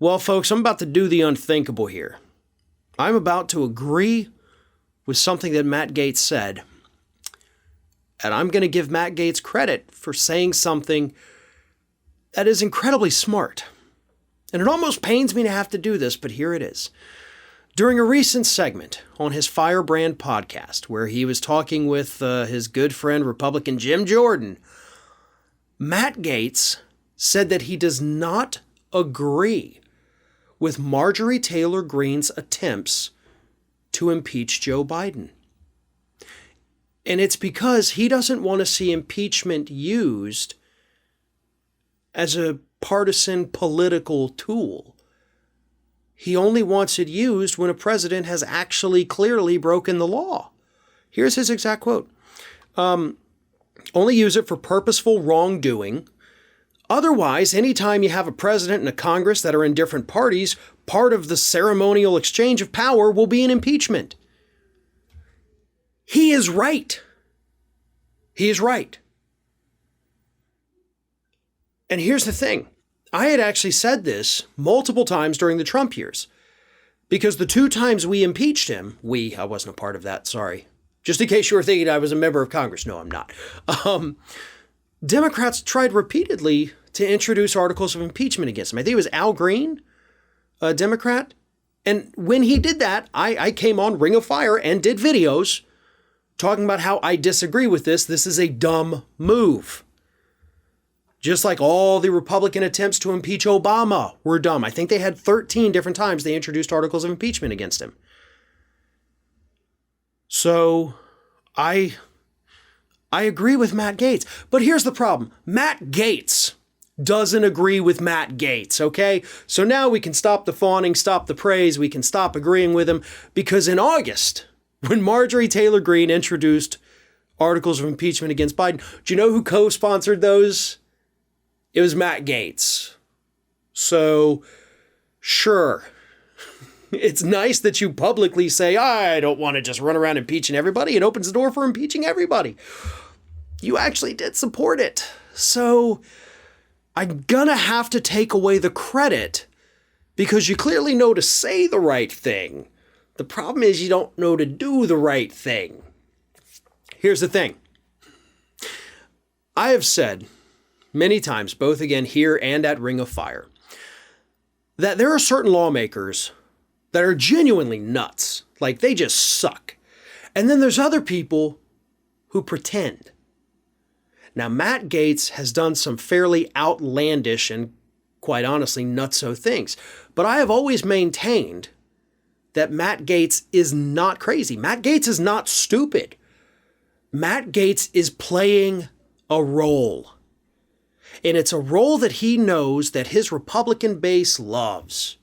Well, folks, I'm about to do the unthinkable here. I'm about to agree with something that Matt Gaetz said. And I'm going to give Matt Gaetz credit for saying something that is incredibly smart. And it almost pains me to have to do this, but here it is. During a recent segment on his Firebrand podcast, where he was talking with his good friend, Republican Jim Jordan, Matt Gaetz said that he does not agree with Marjorie Taylor Greene's attempts to impeach Joe Biden. And it's because he doesn't want to see impeachment used as a partisan political tool. He only wants it used when a president has actually clearly broken the law. Here's his exact quote. Only use it for purposeful wrongdoing. Otherwise, anytime you have a president and a Congress that are in different parties, part of the ceremonial exchange of power will be an impeachment. He is right. He is right. And here's the thing. I had actually said this multiple times during the Trump years, because the 2 times we impeached him, I wasn't a part of that, sorry. Just in case you were thinking I was a member of Congress. No, I'm not. Democrats tried repeatedly to introduce articles of impeachment against him. I think it was Al Green, a Democrat. And when he did that, I came on Ring of Fire and did videos talking about how I disagree with this. This is a dumb move. Just like all the Republican attempts to impeach Obama were dumb. I think they had 13 different times they introduced articles of impeachment against him. So I agree with Matt Gaetz. But here's the problem. Matt Gaetz doesn't agree with Matt Gaetz, okay? So now we can stop the fawning, stop the praise, we can stop agreeing with him, because in August, when Marjorie Taylor Greene introduced articles of impeachment against Biden, do you know who co-sponsored those? It was Matt Gaetz. So, sure, it's nice that you publicly say, I don't want to just run around impeaching everybody. It opens the door for impeaching everybody. You actually did support it. So I'm gonna have to take away the credit because you clearly know to say the right thing. The problem is you don't know to do the right thing. Here's the thing. I have said many times, both again here and at Ring of Fire, that there are certain lawmakers that are genuinely nuts. Like they just suck. And then there's other people who pretend. Now, Matt Gaetz has done some fairly outlandish and, quite honestly, nutso things. But I have always maintained that Matt Gaetz is not crazy. Matt Gaetz is not stupid. Matt Gaetz is playing a role. And it's a role that he knows that his Republican base loves.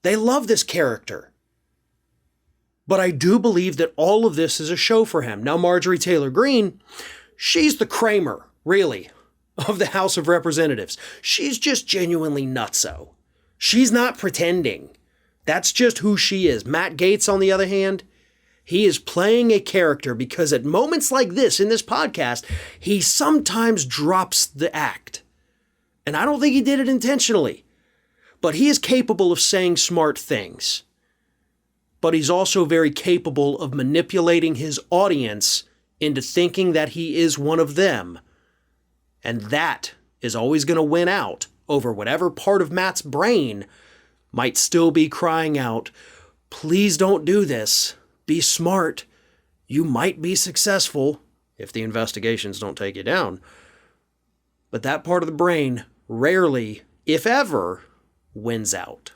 They love this character. But I do believe that all of this is a show for him. Now, Marjorie Taylor Greene, she's the Kramer, really, of the House of Representatives. She's just genuinely nutso. She's not pretending. That's just who she is. Matt Gaetz, on the other hand, he is playing a character because at moments like this in this podcast, he sometimes drops the act. And I don't think he did it intentionally. But he is capable of saying smart things. But he's also very capable of manipulating his audience into thinking that he is one of them. And that is always going to win out over whatever part of Matt's brain might still be crying out, please don't do this. Be smart. You might be successful if the investigations don't take you down. But that part of the brain rarely, if ever, wins out.